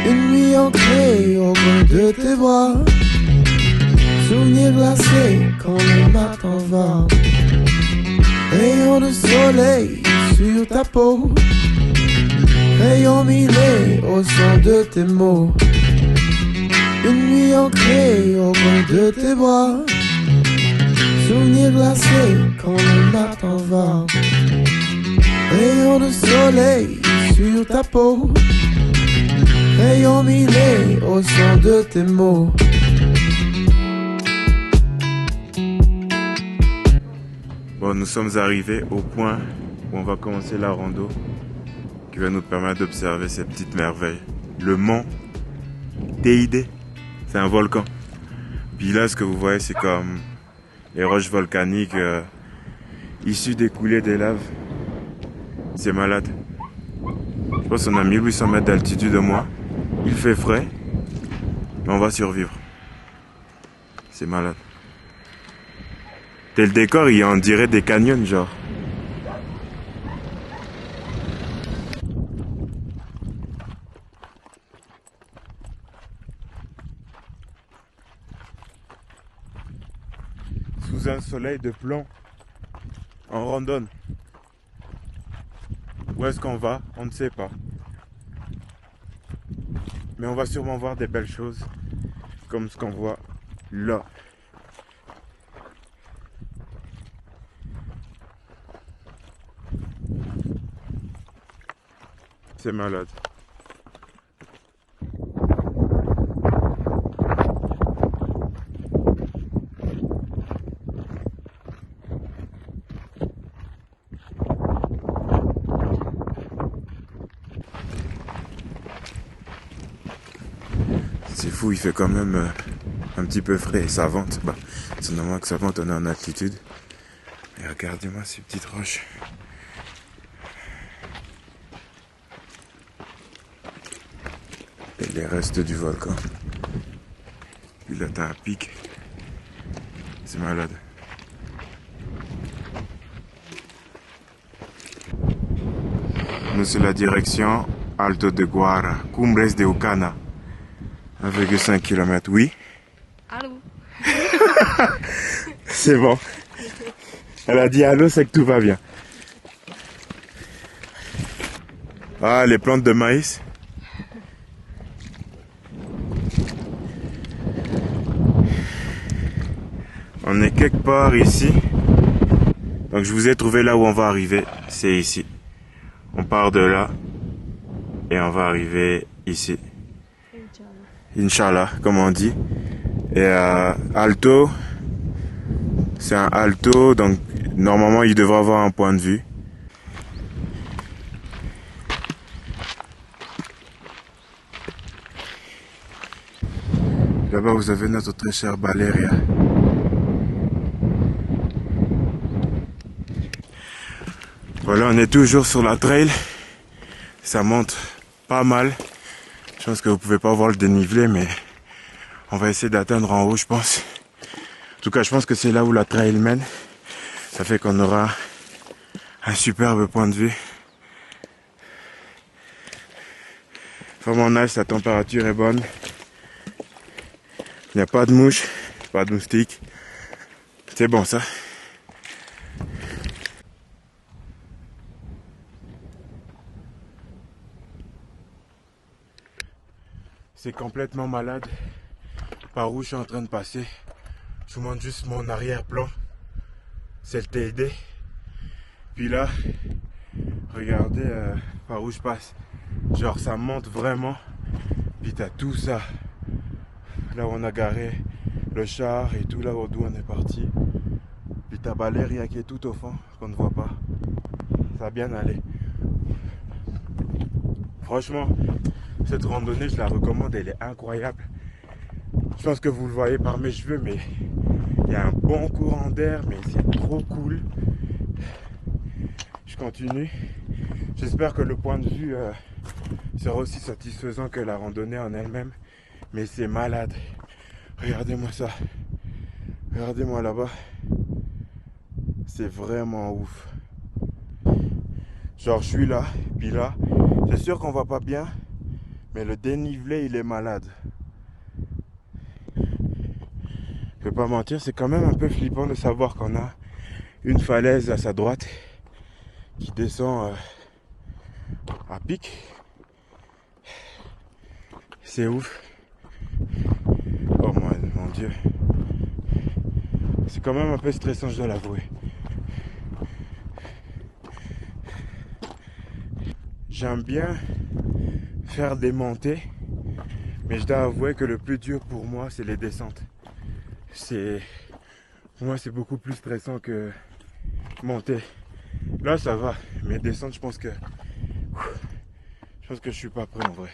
Une nuit ancrée au coin de tes bras, souvenirs glacés quand le matin va. Rayon de soleil sur ta peau, rayon mille au son de tes mots. Une nuit ancrée au coin de tes bras, souvenirs glacés quand le matin va. Rayon de soleil sur ta peau, rayon mille au son de tes mots. Bon, nous sommes arrivés au point où on va commencer la rando qui va nous permettre d'observer ces petites merveilles. Le mont Teide, c'est un volcan. Puis là, ce que vous voyez, c'est comme les roches volcaniques issues des coulées des laves. C'est malade. Je pense qu'on a 1800 mètres d'altitude au moins. Il fait frais, mais on va survivre. C'est malade. Et le décor, il en dirait des canyons, genre. Sous un soleil de plomb, on randonne. Où est-ce qu'on va? On ne sait pas. Mais on va sûrement voir des belles choses, comme ce qu'on voit là. C'est malade. C'est fou, il fait quand même un petit peu frais et ça vente. Bah, c'est normal que ça vente, on est en altitude. Et regardez-moi ces petites roches. Et les restes du volcan. Puis là, t'as un pic. C'est malade. Nous, c'est la direction Alto de Guara, Cumbres de Ucana. 1,5 km, oui. Allô. C'est bon. Elle a dit allô, c'est que tout va bien. Ah, les plantes de maïs. On est quelque part ici. Donc je vous ai trouvé là où on va arriver. C'est ici. On part de là. Et on va arriver ici. Inch'Allah, comme on dit. Et Alto. C'est un alto. Donc normalement il devrait avoir un point de vue. Là-bas vous avez notre très chère Valeria. Voilà, on est toujours sur la trail. Ça monte pas mal. Je pense que vous pouvez pas voir le dénivelé, mais on va essayer d'atteindre en haut, je pense. En tout cas, je pense que c'est là où la trail mène. Ça fait qu'on aura un superbe point de vue. Vraiment nice, la température est bonne. Il n'y a pas de mouches, pas de moustiques. C'est bon ça. C'est complètement malade par où je suis en train de passer. Je vous montre juste mon arrière-plan. C'est le TD. Puis là, regardez par où je passe. Genre ça monte vraiment. Puis t'as tout ça. Là où on a garé le char et tout là d'où on est parti. Puis t'as Valeria qui est tout au fond, qu'on ne voit pas. Ça va bien aller. Franchement, cette randonnée, je la recommande, elle est incroyable. Je pense que vous le voyez par mes cheveux, mais il y a un bon courant d'air, mais c'est trop cool. Je continue. J'espère que le point de vue sera aussi satisfaisant que la randonnée en elle-même. Mais c'est malade. Regardez-moi ça. Regardez-moi là-bas. C'est vraiment ouf. Genre je suis là, puis là, c'est sûr qu'on va pas bien. Mais le dénivelé, il est malade. Je vais pas mentir, c'est quand même un peu flippant de savoir qu'on a une falaise à sa droite qui descend à pic. C'est ouf. Oh mon Dieu. C'est quand même un peu stressant, je dois l'avouer. J'aime bien faire des montées, mais je dois avouer que le plus dur pour moi, c'est les descentes. Pour moi, c'est beaucoup plus stressant que monter. Là, ça va, mais descendre, je pense que je suis pas prêt en vrai.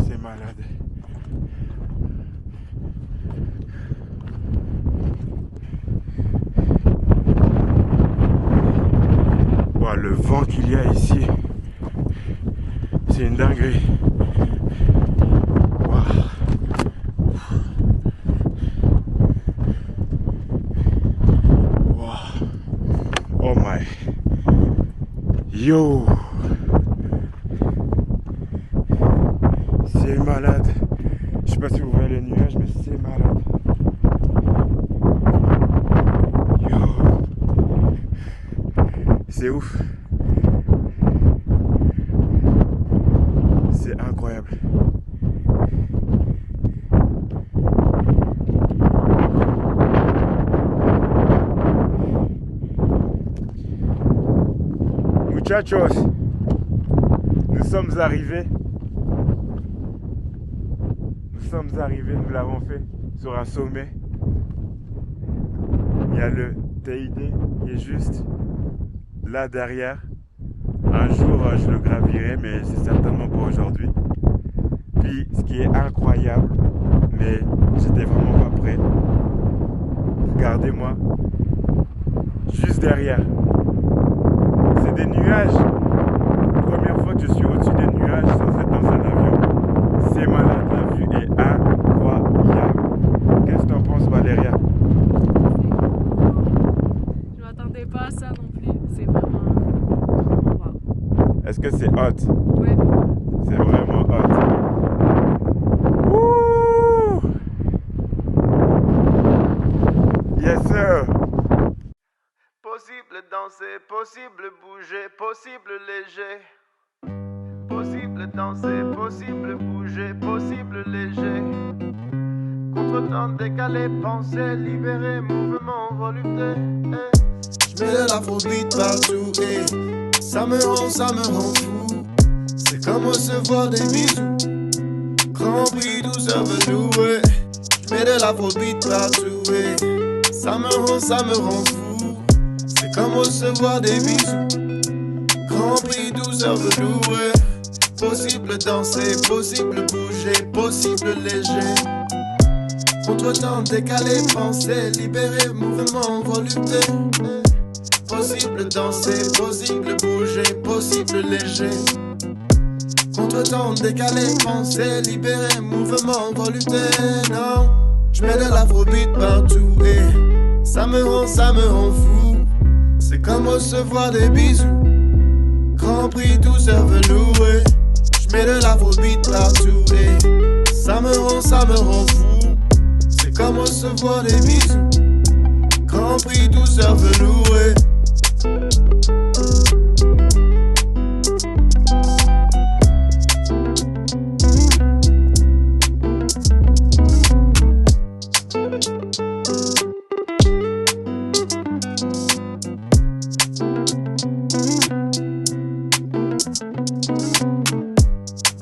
C'est malade. Wow, le vent qu'il y a ici, c'est une dinguerie. Wow. Wow. Oh my. Yo. C'est malade. Je sais pas si vous voyez les nuages, mais c'est malade. Yo. C'est ouf. C'est incroyable. Muchachos, nous sommes arrivés. Nous l'avons fait sur un sommet. Il y a le TID qui est juste là derrière. Un jour je le gravirai, mais c'est certainement pas aujourd'hui. Puis ce qui est incroyable, mais j'étais vraiment pas prêt. Regardez-moi, juste derrière. C'est des nuages. Première fois que je suis au-dessus des nuages sans être dans un avion. C'est malade, la vue est incroyable. Qu'est-ce que t'en penses, Valéria? Je m'attendais pas à ça non plus. C'est vraiment wow. Est-ce que c'est hot? Ouais. C'est vraiment hot. Wouh! Yes sir! Possible danser, possible bouger, possible léger. Possible danser, possible bouger, possible léger. Contre-temps décalé, pensée libérée, mouvement volupté. Je mets de l'afrobeat partout et ça me rend fou. C'est comme recevoir des bisous. Grand prix, douceur velours. Je mets de l'afrobeat partout et ça me rend fou. C'est comme recevoir des bisous. Grand prix, douceur velours. Possible danser, possible bouger, possible léger. Contre-temps décalé, pensée libérée, mouvement volupté. Possible danser, possible bouger, possible léger. Contre-temps décalé, pensée libérée, mouvement volupté. Non, je mets de l'afrobeat partout et ça me rend fou. C'est comme recevoir des bisous. Grand prix, douceur velours. Je mets de l'afrobeat partout et ça me rend fou. C'est comme recevoir des bisous. Grand prix, douceur velours.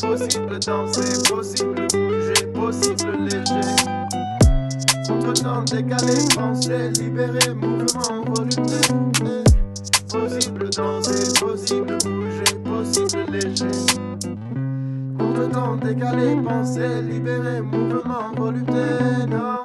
Possible danser, possible bouger, possible léger. Contre-temps décalé, pensée libérée, mouvement volupté. Possible danser, possible bouger, possible léger. Contre-temps décalé, pensée libérée, mouvement volupté. Non.